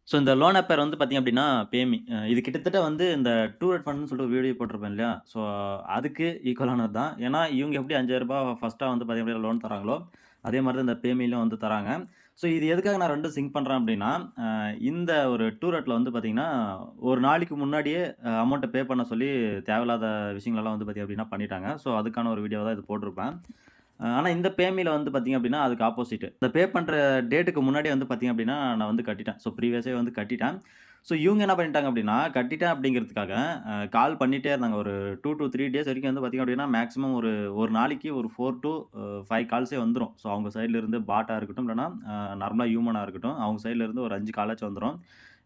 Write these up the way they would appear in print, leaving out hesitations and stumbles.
So இந்த loan app பேர் வந்து பார்த்தீங்க அப்டின்னா, பேமி. இது கிட்டத்தட்ட வந்து இந்த டூலெட் ஃபண்டுன்னு சொல்லிட்டு ஒரு வீடியோ போட்டிருப்பேன் இல்லையா? ஸோ அதுக்கு ஈக்குவலானது தான். ஏன்னா, இவங்க எப்படி ரூ. 5,000 ஃபர்ஸ்ட்டா வந்து பார்த்தீங்க அப்டின்னா லோன் தராங்களோ, அதே மாரி தான் இந்த பேமிலும் வந்து தராங்க. ஸோ இது எதுக்காக நான் 2ம் சிங்க் பண்றேன் அப்டின்னா, இந்த ஒரு டூலெட்ல வந்து பார்த்தீங்கன்னா, ஒரு நாளைக்கு முன்னாடியே அமௌண்ட்ட பே பண்ண சொல்லி தேவையில்லாத விஷயங்களெல்லாம் வந்து பார்த்தீங்க அப்டின்னா பண்ணிட்டாங்க. ஸோ அதுக்கான ஒரு வீடியோ தான் இது போட்டிருப்பேன். ஆனா இந்த பேமில வந்து பார்த்தீங்க அப்டின்னா, அதுக்கு ஆப்போசிட். இந்த பே பண்ற டேட்டுக்கு முன்னாடியே வந்து பார்த்தீங்க அப்டின்னா, நான் வந்து கட்டிட்டேன். ஸோ ப்ரீவியஸே வந்து கட்டிட்டேன். ஸோ இவங்க என்ன பண்ணிட்டாங்க அப்டின்னா, கட்டிட்டேன் அப்டிங்கிறதுக்காக கால் பண்ணிட்டே இருந்தாங்க. ஒரு 2 டூ 3 டேஸ் வரைக்கும் வந்து பார்த்தீங்க அப்டின்னா, மேக்ஸிமம் ஒரு ஒரு நாளைக்கு ஒரு 4 டூ 5 கால்ஸே வந்துரும். ஸோ அவங்க சைட்ல இருந்து பாட்டா இருக்கட்டும், இல்லன்னா நார்மலா ஹியூமனா இருக்கட்டும், அவங்க சைட்ல இருந்து ஒரு 5 காலாச்சும் வந்துரும்.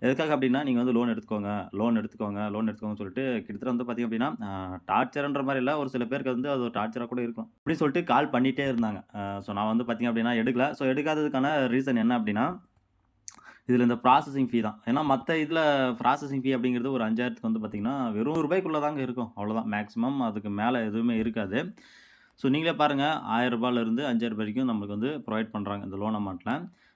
எதுக்காக அப்டின்னா, நீங்க வந்து லோன் எடுத்துக்கோங்க, லோன் எடுத்துக்கோங்க, லோன் எடுத்துக்கோங்கன்னு சொல்லிட்டு கிட்டத்தட்ட வந்து பார்த்தீங்க அப்டின்னா, டார்ச்சர்ன்ற மாரி இல்ல. ஒரு சில பேருக்கு வந்து அது ஒரு டார்ச்சரா கூட இருக்கும். அப்டின்னு சொல்லிட்டு கால் பண்ணிட்டே இருந்தாங்க. ஸோ நான் வந்து பார்த்தீங்க அப்டின்னா எடுக்கல. ஸோ எடுக்காததுக்கான ரீசன் என்ன அப்டின்னா, இதுல இந்த ப்ராசஸிங் ஃபீ தான். ஏன்னா மத்த இதுல ப்ராசஸிங் ஃபீ அப்டிங்கிறது ஒரு 5,000க்கு வந்து பார்த்தீங்கன்னா, வெறும் ரூ. 100க்குள்ள தாங்க இருக்கும். அவ்வளோதான். மேக்ஸிமம் அதுக்கு மேல எதுவுமே இருக்காது. ஸோ நீங்களே பாருங்க ரூ. 1000லேருந்து ரூ. 5,000 வரைக்கும் நம்மளுக்கு வந்து ப்ரொவைட் பண்றாங்க இந்த லோன் அமௌண்ட்ல.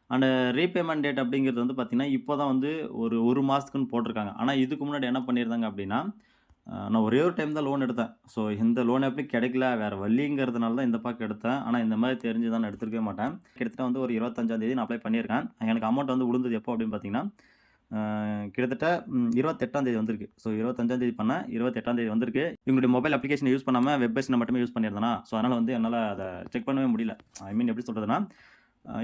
அண்ட் ரீபேமெண்ட் டேட் அப்டிங்கிறது வந்து பார்த்தீங்கன்னா, இப்போ தான் வந்து ஒரு 1 மாசத்துக்குன்னு போட்டிருக்காங்க. ஆனா இதுக்கு முன்னாடி என்ன பண்ணியிருந்தாங்க அப்டின்னா, நான் ஒரே ஒரு டைம் தான் லோன் எடுத்தேன். ஸோ இந்த லோன் எப்படி கிடைக்கல, வேற வழிங்கிறதுனால தான் இந்த பாக்கு எடுத்தேன். ஆனா இந்த மாரி தெரிஞ்சிருந்தா நான் எடுத்திருக்கவே மாட்டேன். கிட்டத்தட்ட வந்து ஒரு 25ஆம் தேதி நான் அப்ளை பண்ணியிருக்கேன். எனக்கு அமௌண்ட் வந்து விழுந்தது எப்போ அப்படின்னு பார்த்தீங்கன்னா, அ கிட்டத்தட்ட 28ஆம் தேதி வந்திருக்கு. ஸோ 25ஆம் தேதி பண்ணேன். 28ஆம் தேதி வந்திருக்கு. இவங்களுடைய மொபைல் அப்ளிகேஷன யூஸ் பண்ணாம வெப் பேஸ்ல மட்டுமே யூஸ் பண்ணியிருந்தேனா, ஸோ அதனால வந்து என்னால அத செக் பண்ணவே முடியல. ஐ மீன் எப்படி சொல்றதுன்னா,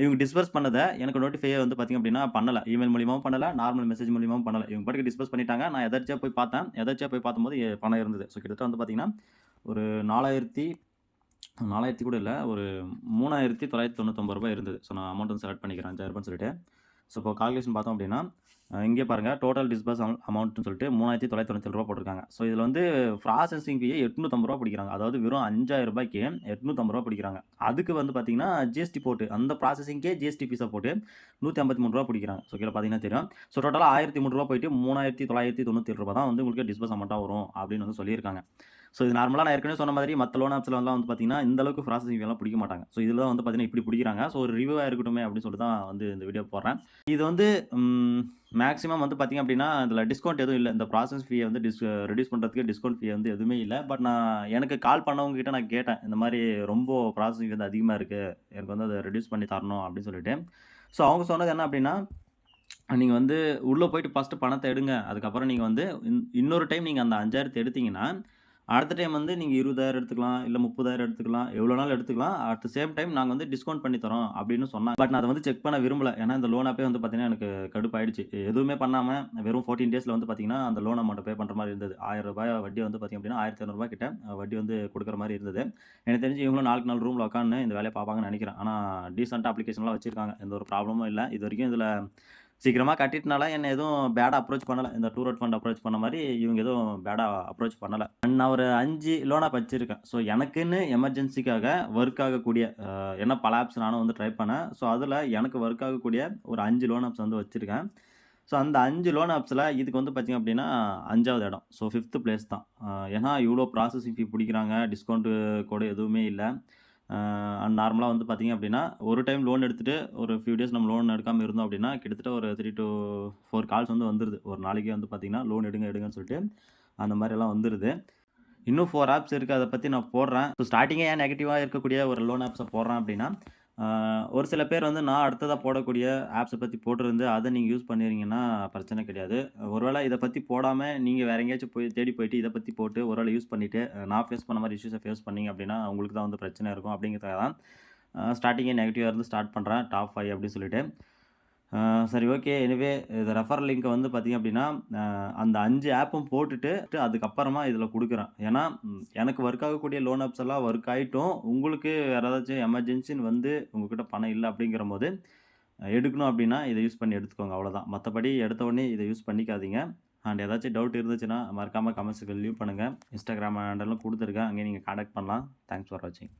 இவங்க டிஸ்பர்ஸ் பண்ணத எனக்கு நோட்டிஃபை வந்து பார்த்தீங்க அப்படின்னா பண்ணல. இமெயில் மூலியமாவும் பண்ணல, நார்மல் மெசேஜ் மூலியமாவும் பண்ணல. இவங்க பாட்டுக்கு டிஸ்பர்ஸ் பண்ணிட்டாங்க. நான் எதர்ச்சியா போய் பார்த்தேன். எதர்ச்சியா போய் பார்த்தம்போது பணம் இருந்தது. ஸோ கிட்டத்தட்ட வந்து பார்த்தீங்கன்னா, ஒரு 4000 கூட இல்ல. ஒரு ரூ. 3,999 இருந்தது. ஸோ நான் அமௌண்ட் வந்து செலக்ட் பண்ணிக்கிறேன். ரூ. 5,000ன்னு சொல்லிட்டு. ஸோ இப்போ கால்குலேஷன் பார்த்தோம் அப்படின்னா, இங்கே பாருங்க டோட்டல் டிஸ்பர்ஸ் அமௌண்ட்ன்னு சொல்லிட்டு ரூ. 3,997 போட்டிருக்காங்க. ஸோ இதில வந்து ப்ராசஸிங் ஃபீ ரூ. 850 பிடிக்கிறாங்க. அதாவது வெறும் ரூ. 5,000க்கு ரூ. 850 பிடிக்கிறாங்க. அதுக்கு வந்து பார்த்தீங்கன்னா, ஜிஎஸ்டி போட்டு அந்த ப்ராசஸிங்க்கே ஜிஎஸ்டி ஃபீஸ போட்டு ரூ. 153 பிடிக்கிறாங்க. ஸோ கீழ பார்த்தீங்கன்னா தெரியும். ஸோ டோட்டலா ரூ. 1,003 போயிட்டு ரூ. 3,997 தான் வந்து உங்களுக்கு டிஸ்பர்ஸ் அமௌண்ட்டா வரும் அப்படின்னு வந்து சொல்லியிருக்காங்க. ஸோ இது நார்மலா நான் ஏற்கனவே சொன்ன மாதிரி மத்த லோன் ஆப்ஸ்லலாம் வந்து பார்த்தீங்கன்னா, இந்த அளவுக்கு ப்ராசஸிங் ஃபீலாம் பிடிக்க மாட்டாங்க. ஸோ இதில தான் வந்து பார்த்தீங்கன்னா, இப்படி பிடிக்கிறாங்க. ஸோ ஒரு ரிவ்யூவா இருக்கட்டுமே அப்படின்னு சொல்லிட்டு தான் வந்து இந்த வீடியோ போடுறேன். இது வந்து ம் மேக்ஸிமம் வந்து பார்த்தீங்க அப்படின்னா, இதில டிஸ்கவுண்ட் எதுவும் இல்ல. இந்த ப்ராசஸ் ஃபீய வந்து ரெட்யூஸ் பண்றதுக்கு டிஸ்கவுண்ட் ஃபீ வந்து எதுவுமே இல்ல. பட் நான் எனக்கு கால் பண்ணவங்க கிட்ட நான் கேட்டேன். இந்த மாரி ரொம்ப ப்ராசஸிங் வந்து அதிகமா இருக்கு. எனக்கு வந்து அத ரெட்யூஸ் பண்ணி தரணும் அப்படின்னு சொல்லிட்டு. ஸோ அவங்க சொன்னது என்ன அப்படின்னா, நீங்க வந்து உள்ள போயிட்டு ஃபர்ஸ்ட்டு பணத்த எடுங்க. அதுக்கப்புறம் நீங்க வந்து இன்னொரு டைம் நீங்க அந்த 5,000 எடுத்தீங்கன்னா, அடுத்த டைம் வந்து நீங்க 20,000 எடுத்துக்கலாம். இல்ல 30,000 எடுத்துக்கலாம். எவ்வளோ நாளும் எடுத்துக்கலாம். அட் த சேம் டைம் நாங்க வந்து டிஸ்கவுண்ட் பண்ணி தரோம் அப்படின்னு சொன்னாங்க. பட் நான் அத வந்து செக் பண்ண விரும்பல. ஏன்னா இந்த லோன் ஆப்பே வந்து பார்த்தீங்கன்னா, எனக்கு கடுப்பாயிடுச்சு. எதுவுமே பண்ணாம வெறும் 14 டேஸ்ல வந்து பார்த்தீங்கன்னா, அந்த லோன் அமௌண்ட்ட பே பண்ற மாரி இருந்தது. ரூ. 1000 வட்டி வந்து பார்த்தீங்க அப்படின்னா, ரூ. 1,200 கிட்ட வட்டி வந்து குடுக்குற மாரி இருந்தது. எனக்கு தெரிஞ்சு இவங்களும் நாளுக்கு நாள் ரூம்ல உட்காந்து இந்த வேலைய பார்ப்பாங்கன்னு நெனைக்கிறேன். ஆனா டீசென்ட்டா அப்ளிகேஷன்லாம் வச்சிருக்காங்க. எந்த ஒரு ப்ராப்ளமும் இல்ல. இதுவரைக்கும் இதுல சீக்கிரமா கட்டிட்டனால என்ன எதுவும் பேடா அப்ரோச் பண்ணல. இந்த டூலெட் ஃபண்ட் அப்ரோச் பண்ண மாரி இவங்க எதுவும் பேடா அப்ரோச் பண்ணல. நான் ஒரு 5 லோன் ஆப் வச்சிருக்கேன். ஸோ எனக்குன்னு எமர்ஜென்சிக்காக ஒர்க் ஆகக்கூடிய ஏன்னா பல ஆப்ஸ் நானும் வந்து ட்ரை பண்ணேன். ஸோ அதுல எனக்கு ஒர்க் ஆகக்கூடிய ஒரு 5 லோன் ஆப்ஸ் வந்து வச்சிருக்கேன். ஸோ அந்த 5 லோன் ஆப்ஸ்ல இதுக்கு வந்து பார்த்தீங்க அப்டின்னா 5வது இடம். ஸோ 5த் பிளேஸ் தான். ஏன்னா இவ்ளோ ப்ராசஸிங் ஃபீ புடிக்கிறாங்க. டிஸ்கவுண்ட் கூட எதுவுமே இல்ல. அண்ட் நார்மலா வந்து பார்த்தீங்க அப்டின்னா, ஒரு டைம் லோன் எடுத்துட்டு ஒரு ஃபியூ டேஸ் நம்ம லோன் எடுக்காம இருந்தோம் அப்டின்னா, கிட்டத்தட்ட ஒரு 3 டூ 4 கால்ஸ் வந்து வந்துருது. ஒரு நாளைக்கே வந்து பார்த்தீங்கன்னா, லோன் எடுங்க எடுங்கன்னு சொல்லிட்டு, அந்த மாரியெல்லாம் வந்துருது. இன்னும் 4 ஆப்ஸ் இருக்கு. அத பத்தி நான் போடுறேன். ஸோ ஸ்டார்ட்டிங்கே ஏன் நெகட்டிவா இருக்கக்கூடிய ஒரு லோன் ஆப்ஸ போடுறேன் அப்டின்னா, ஆ ஒரு சில பேர் வந்து நான் அடுத்ததா போடக்கூடிய ஆப்ஸ பத்தி போட்டிருந்து, அத நீங்க யூஸ் பண்ணிறீங்கன்னா பிரச்சனை கிடையாது. ஒருவேள இத பத்தி போடாம நீங்க வேற எங்கேயாச்சும் போய் தேடி போயிட்டு இத பத்தி போட்டு ஒரு வேள யூஸ் பண்ணிட்டு, நான் ஃபேஸ் பண்ண மாரி இஷ்யூஸ ஃபேஸ் பண்ணீங்க அப்டின்னா, உங்களுக்கு தான் வந்து பிரச்சனை இருக்கும் அப்டிங்கிறதுக்காக தான் ஸ்டார்ட்டிங்கே நெகட்டிவா இருந்து ஸ்டார்ட் பண்றேன். டாப் 5 அப்டின்னு சொல்லிட்டு. சரி ஓகே. எனிவே இது ரெஃபரல் லிங்க் வந்து பார்த்தீங்க அப்டின்னா, அந்த 5 ஆப்பும் போட்டுட்டு அதுக்கப்புறமா இதில குடுக்குறேன். ஏன்னா, எனக்கு ஒர்க் ஆகக்கூடிய லோன் ஆப்ஸ் எல்லாம் ஒர்க் ஆயிட்டும், உங்களுக்கு வேற ஏதாச்சும் எமர்ஜென்சின்னு வந்து உங்ககிட்ட பணம் இல்ல அப்டிங்கிறபோது, எடுக்கணும் அப்டின்னா இத யூஸ் பண்ணி எடுத்துக்கோங்க அவ்வளோதான். மத்தபடி எடுத்த உடனே இத யூஸ் பண்ணிக்காதீங்க. அண்ட் ஏதாச்சும் டவுட் இருந்துச்சுன்னா, மறக்காம கமெண்ட்ஸ்க்கு லீவ் பண்ணுங்க. Instagram ஹேண்டலும் குடுத்துருக்கேன். அங்கேயும் நீங்க கான்டாக்ட் பண்ணலாம். தேங்க்ஸ் ஃபார் வாட்சிங்.